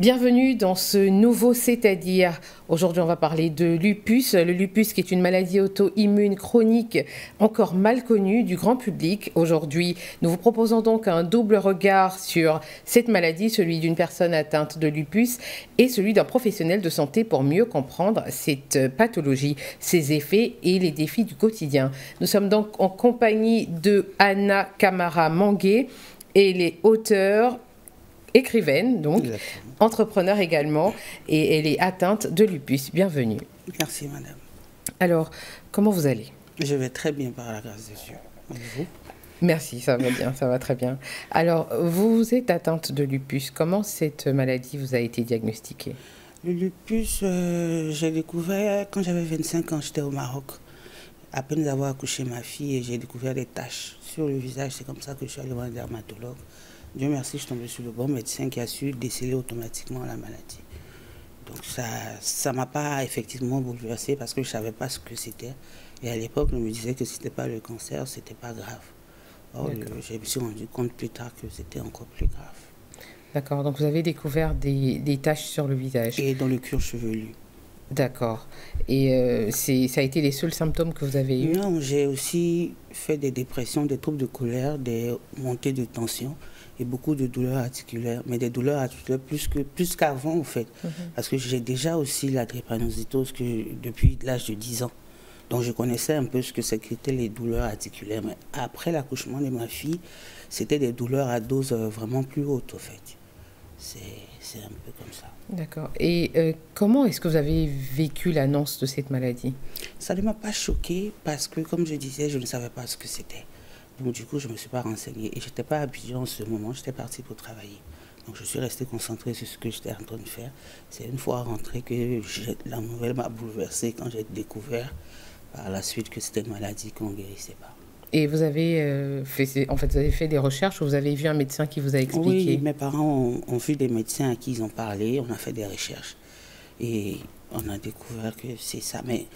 Bienvenue dans ce nouveau C'est-à-dire. Aujourd'hui, on va parler de lupus. Le lupus qui est une maladie auto-immune chronique encore mal connue du grand public. Aujourd'hui, nous vous proposons donc un double regard sur cette maladie, celui d'une personne atteinte de lupus et celui d'un professionnel de santé pour mieux comprendre cette pathologie, ses effets et les défis du quotidien. Nous sommes donc en compagnie de Anna Camara Mangué et les auteurs écrivaine, donc, entrepreneur également, et elle est atteinte de lupus. Bienvenue. Merci, madame. Alors, comment vous allez? Je vais très bien par la grâce de Dieu. Et vous? Merci, ça va bien, ça va très bien. Alors, vous êtes atteinte de lupus. Comment cette maladie vous a été diagnostiquée? Le lupus, j'ai découvert quand j'avais 25 ans, j'étais au Maroc. À peine d'avoir accouché ma fille et j'ai découvert des taches sur le visage. C'est comme ça que je suis allée voir un dermatologue. Dieu merci, je suis tombée sur le bon médecin qui a su déceler automatiquement la maladie. Donc ça m'a pas effectivement bouleversée parce que je ne savais pas ce que c'était. Et à l'époque, on me disait que si ce n'était pas le cancer, ce n'était pas grave. Or, je me suis rendu compte plus tard que c'était encore plus grave. D'accord, donc vous avez découvert des taches sur le visage. Et dans le cuir chevelu. D'accord. Et ça a été les seuls symptômes que vous avez eus? Non, j'ai aussi fait des dépressions, des troubles de colère, des montées de tension et beaucoup de douleurs articulaires. Mais des douleurs articulaires plus qu'avant, en fait. Parce que j'ai déjà aussi la drépanocytose depuis l'âge de 10 ans. Donc je connaissais un peu ce que c'était les douleurs articulaires. Mais après l'accouchement de ma fille, c'était des douleurs à dose vraiment plus haute, en fait. C'est un peu comme ça. D'accord. Et comment est-ce que vous avez vécu l'annonce de cette maladie? Ça ne m'a pas choquée parce que, comme je disais, je ne savais pas ce que c'était. Donc du coup, je ne me suis pas renseignée. Et je n'étais pas habituée en ce moment, j'étais partie pour travailler. Donc je suis restée concentrée sur ce que j'étais en train de faire. C'est une fois rentrée que la nouvelle m'a bouleversée quand j'ai découvert par la suite que c'était une maladie qu'on ne guérissait pas. Et vous avez, vous avez fait des recherches ou vous avez vu un médecin qui vous a expliqué? Oui, mes parents ont vu des médecins à qui ils ont parlé, on a fait des recherches. Et on a découvert que c'est ça. Mais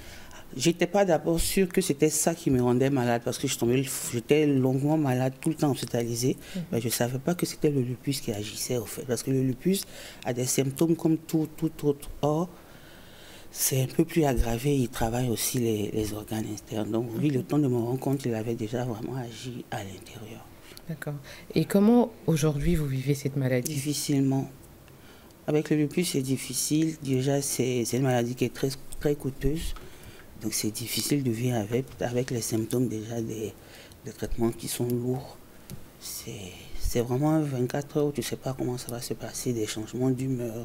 j'étais pas d'abord sûre que c'était ça qui me rendait malade parce que j'étais longuement malade, tout le temps hospitalisée. Mais je ne savais pas que c'était le lupus qui agissait au fait. Parce que le lupus a des symptômes comme tout autre. Or, c'est un peu plus aggravé, il travaille aussi les organes externes. Donc oui, le temps de me rendre compte, il avait déjà vraiment agi à l'intérieur. D'accord. Et comment aujourd'hui vous vivez cette maladie? Difficilement. Avec le lupus, c'est difficile. Déjà, c'est une maladie qui est très, très coûteuse. Donc c'est difficile de vivre avec les symptômes déjà des traitements qui sont lourds. C'est vraiment 24 heures où tu ne sais pas comment ça va se passer, des changements d'humeur,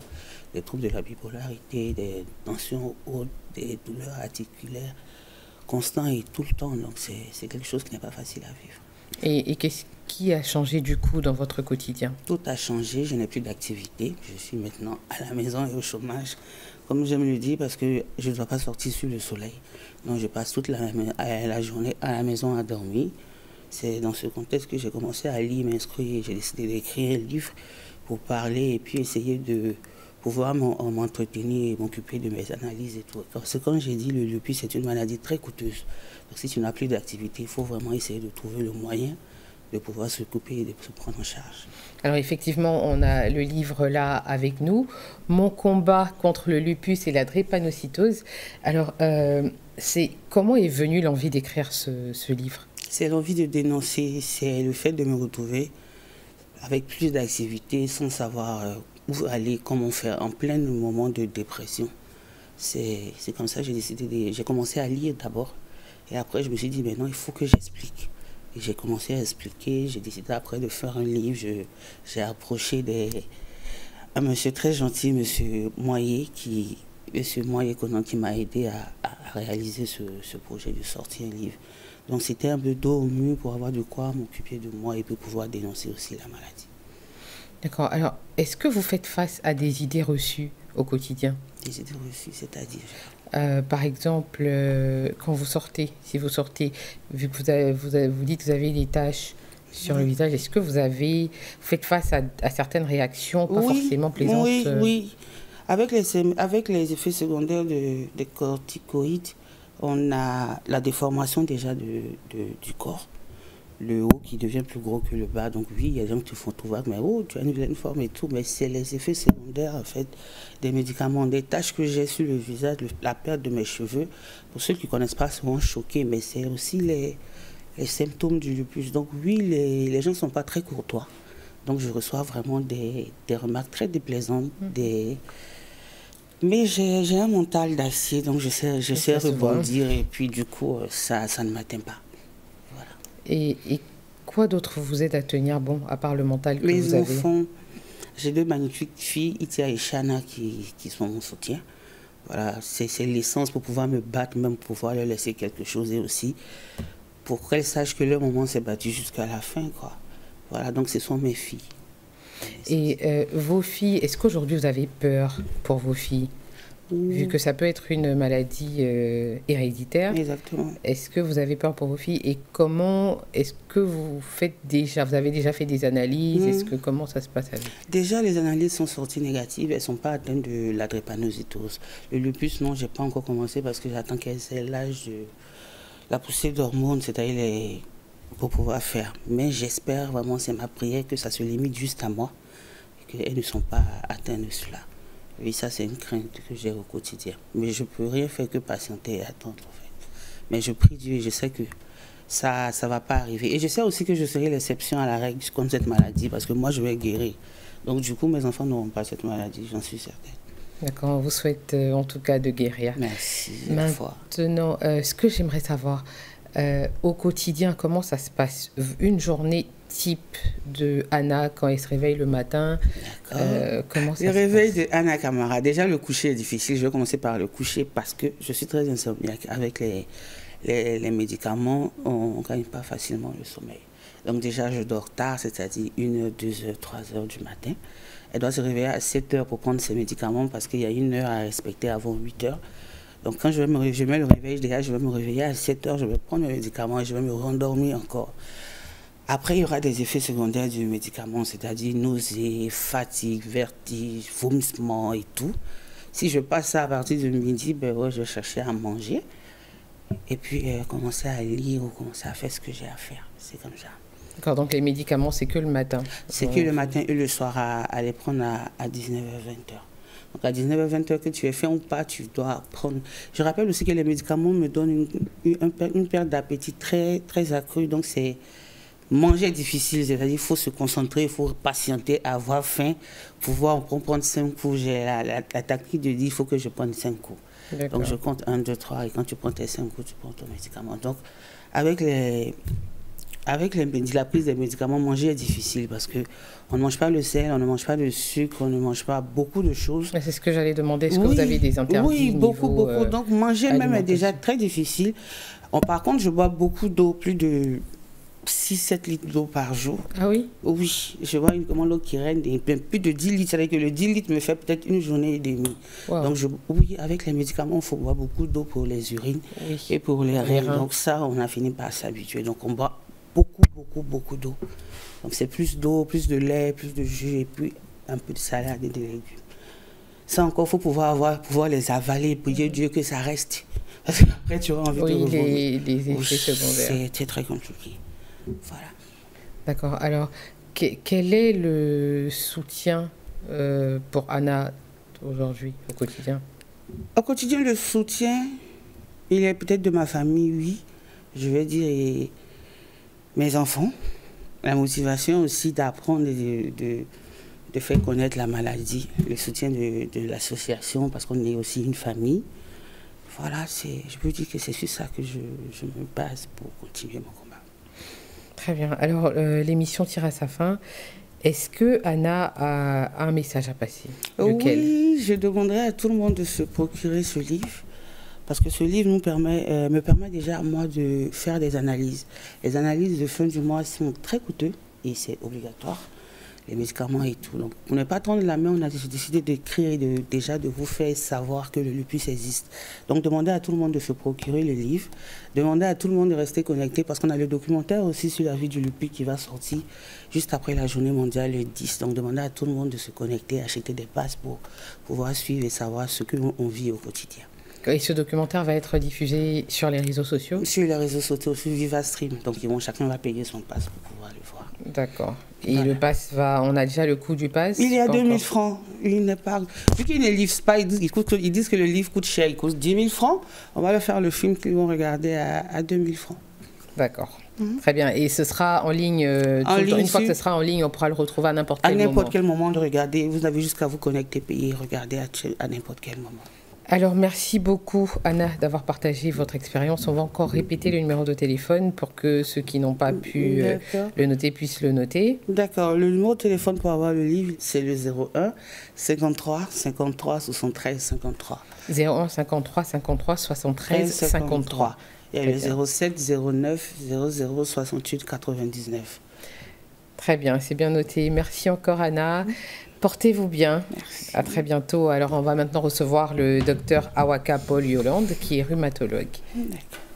des troubles de la bipolarité, des tensions hautes, des douleurs articulaires constants et tout le temps. Donc c'est quelque chose qui n'est pas facile à vivre. Et qu'est-ce qui a changé du coup dans votre quotidien? Tout a changé, je n'ai plus d'activité. Je suis maintenant à la maison et au chômage, comme j'aime le dire, parce que je ne dois pas sortir sur le soleil. Donc je passe toute la journée à la maison à dormir. C'est dans ce contexte que j'ai commencé à lire, m'inscrire. J'ai décidé d'écrire un livre pour parler et puis essayer de pouvoir m'entretenir et m'occuper de mes analyses et tout. Parce que quand j'ai dit le lupus, c'est une maladie très coûteuse. Donc si tu n'as plus d'activité, il faut vraiment essayer de trouver le moyen de pouvoir se couper et de se prendre en charge. Alors effectivement, on a le livre là avec nous, Mon combat contre le lupus et la drépanocytose. Alors, comment est venue l'envie d'écrire ce livre? C'est l'envie de dénoncer, c'est le fait de me retrouver avec plus d'activité sans savoir où aller, comment faire, en plein moment de dépression. C'est comme ça que j'ai décidé, j'ai commencé à lire d'abord et après je me suis dit, mais non, il faut que j'explique. Et j'ai commencé à expliquer, j'ai décidé après de faire un livre, j'ai approché un monsieur très gentil, monsieur Moyer, qui m'a aidé à réaliser ce projet de sortir un livre. Donc c'était un peu dos au mur pour avoir de quoi m'occuper de moi et puis pouvoir dénoncer aussi la maladie. D'accord. Alors, est-ce que vous faites face à des idées reçues au quotidien? Des idées reçues, c'est-à-dire par exemple, quand vous sortez, si vous sortez, vu que vous dites que vous avez des taches sur le visage, est-ce que vous faites face à certaines réactions pas forcément plaisantes? Oui. Avec les effets secondaires des corticoïdes, on a la déformation déjà du corps. le haut qui devient plus gros que le bas. Donc oui, il y a des gens qui te font trouver, mais oh, tu as une vilaine forme et tout. Mais c'est les effets secondaires, en fait, des médicaments, des taches que j'ai sur le visage, la perte de mes cheveux. Pour ceux qui ne connaissent pas, souvent choqués, mais c'est aussi les symptômes du lupus. Donc oui, les gens ne sont pas très courtois. Donc je reçois vraiment des remarques très déplaisantes, mais j'ai un mental d'acier, donc je sais rebondir et puis du coup, ça ne m'atteint pas. Voilà. Et quoi d'autre vous aide à tenir bon, à part le mental que Mes vous avez? enfants, j'ai 2 magnifiques filles, Itia et Shana, qui sont mon soutien. Voilà, c'est l'essence pour pouvoir me battre, même pour pouvoir leur laisser quelque chose et aussi pour qu'elles sachent que leur moment s'est battu jusqu'à la fin, quoi. Voilà, donc ce sont mes filles. Et vos filles, est-ce qu'aujourd'hui vous avez peur pour vos filles? Vu que ça peut être une maladie héréditaire. Exactement. Est-ce que vous avez peur pour vos filles? Et comment est-ce que vous faites déjà? Vous avez déjà fait des analyses? Comment ça se passe avec? Déjà, les analyses sont sorties négatives. Elles ne sont pas atteintes de la drépanocytose. Le lupus, non, je n'ai pas encore commencé parce que j'attends qu'elles aient l'âge de la poussée d'hormones, c'est-à-dire pour pouvoir faire. Mais j'espère vraiment, c'est ma prière, que ça se limite juste à moi et qu'elles ne sont pas atteintes de cela. Oui, ça, c'est une crainte que j'ai au quotidien. Mais je ne peux rien faire que patienter et attendre, en fait. Mais je prie Dieu et je sais que ça ne va pas arriver. Et je sais aussi que je serai l'exception à la règle contre cette maladie parce que moi, je vais guérir. Donc, du coup, mes enfants n'auront pas cette maladie, j'en suis certaine. D'accord, on vous souhaite en tout cas de guérir. Merci. Maintenant, ce que j'aimerais savoir, au quotidien, comment ça se passe? Une journée type de Anna quand elle se réveille le matin, comment ça se passe? Le réveil de Anna Camara, déjà le coucher est difficile. Je vais commencer par le coucher parce que je suis très insomniaque. Avec les médicaments, on ne gagne pas facilement le sommeil. Donc déjà, je dors tard, c'est-à-dire 1h, 2h, 3h du matin. Elle doit se réveiller à 7h pour prendre ses médicaments parce qu'il y a 1 heure à respecter avant 8h. Donc quand je mets le réveil, déjà je vais me réveiller à 7h, je vais prendre mes médicaments et je vais me rendormir encore. Après, il y aura des effets secondaires du médicament, c'est-à-dire nausées, fatigue, vertige, vomissement et tout. Si je passe ça à partir de midi, je vais chercher à manger et puis commencer à lire ou commencer à faire ce que j'ai à faire. C'est comme ça. D'accord, donc les médicaments, c'est que le matin? C'est que le matin et le soir à les prendre à 19h-20h. Donc à 19h-20h, que tu aies faim ou pas, tu dois prendre. Je rappelle aussi que les médicaments me donnent une perte d'appétit très, très accrue. Donc c'est manger difficile, c'est-à-dire qu'il faut se concentrer, il faut patienter, avoir faim, pouvoir prendre 5 coups. J'ai la tactique de dire il faut que je prenne 5 coups. Donc je compte 1, 2, 3 et quand tu prends tes 5 coups, tu prends ton médicament. Donc avec la prise des médicaments, manger est difficile parce qu'on ne mange pas le sel, on ne mange pas le sucre, on ne mange pas beaucoup de choses. C'est ce que j'allais demander. Est-ce que vous avez des interdits? Oui, beaucoup. Donc manger même est déjà très difficile. Par contre, je bois beaucoup d'eau, plus de 6-7 litres d'eau par jour. Ah oui? Oui, je bois une commande d'eau qui règne plus de 10 litres. C'est-à-dire que le 10 litres me fait peut-être une journée et demie. Wow. Donc oui, avec les médicaments, il faut boire beaucoup d'eau pour les urines et pour les reins. Donc ça, on a fini par s'habituer. Donc on boit beaucoup d'eau. Donc c'est plus d'eau, plus de lait, plus de jus et puis un peu de salade et de légumes. Ça encore, il faut pouvoir les avaler, prier Dieu que ça reste. Parce qu'après, tu auras envie de revenir. Les effets secondaires. C'est très compliqué. Voilà. D'accord. Alors, quel est le soutien pour Anna aujourd'hui, au quotidien? Au quotidien, le soutien, il est peut-être de ma famille, oui. Je vais dire mes enfants. La motivation aussi d'apprendre et de faire connaître la maladie. Le soutien de l'association, parce qu'on est aussi une famille. Voilà, je peux dire que c'est sur ça que je me base pour continuer mon combat. Très bien. Alors, l'émission tire à sa fin. Est-ce que Anna a un message à passer? Lequel? Oui, je demanderai à tout le monde de se procurer ce livre. Parce que ce livre me permet déjà à moi de faire des analyses. Les analyses de fin du mois sont très coûteuses et c'est obligatoire. Les médicaments et tout. Donc, pour ne pas tendre la main, on a décidé d'écrire et déjà de vous faire savoir que le lupus existe. Donc, demandez à tout le monde de se procurer le livre. Demandez à tout le monde de rester connecté parce qu'on a le documentaire aussi sur la vie du lupus qui va sortir juste après la journée mondiale le 10. Donc, demandez à tout le monde de se connecter, acheter des passes pour pouvoir suivre et savoir ce que l'on vit au quotidien. D'accord. Et ce documentaire va être diffusé sur les réseaux sociaux? Sur les réseaux sociaux, sur VivaStream. Donc chacun va payer son pass pour pouvoir le voir. D'accord. Et voilà. Le pass on a déjà le coût du pass? Il est à 2000 francs. Il n'est pas... Vu qu'ils ne livrent pas, ils disent que le livre coûte cher, il coûte 10 000 francs. On va leur faire le film qu'ils vont regarder à 2000 francs. D'accord. Très bien. Et ce sera en ligne, une fois que ce sera en ligne, on pourra le retrouver à n'importe quel moment. À n'importe quel moment de regarder. Vous avez jusqu'à vous connecter, payer, regarder à n'importe quel moment. Alors, merci beaucoup, Anna, d'avoir partagé votre expérience. On va encore répéter le numéro de téléphone pour que ceux qui n'ont pas pu le noter puissent le noter. D'accord. Le numéro de téléphone pour avoir le livre, c'est le 01 53 53 73 53. 01 53 53 73 53. Et le 07 09 00 68 99. Très bien, c'est bien noté. Merci encore, Anna. Portez-vous bien. Merci. À très bientôt. Alors, on va maintenant recevoir le docteur Awaka Paul Yolande, qui est rhumatologue. D'accord.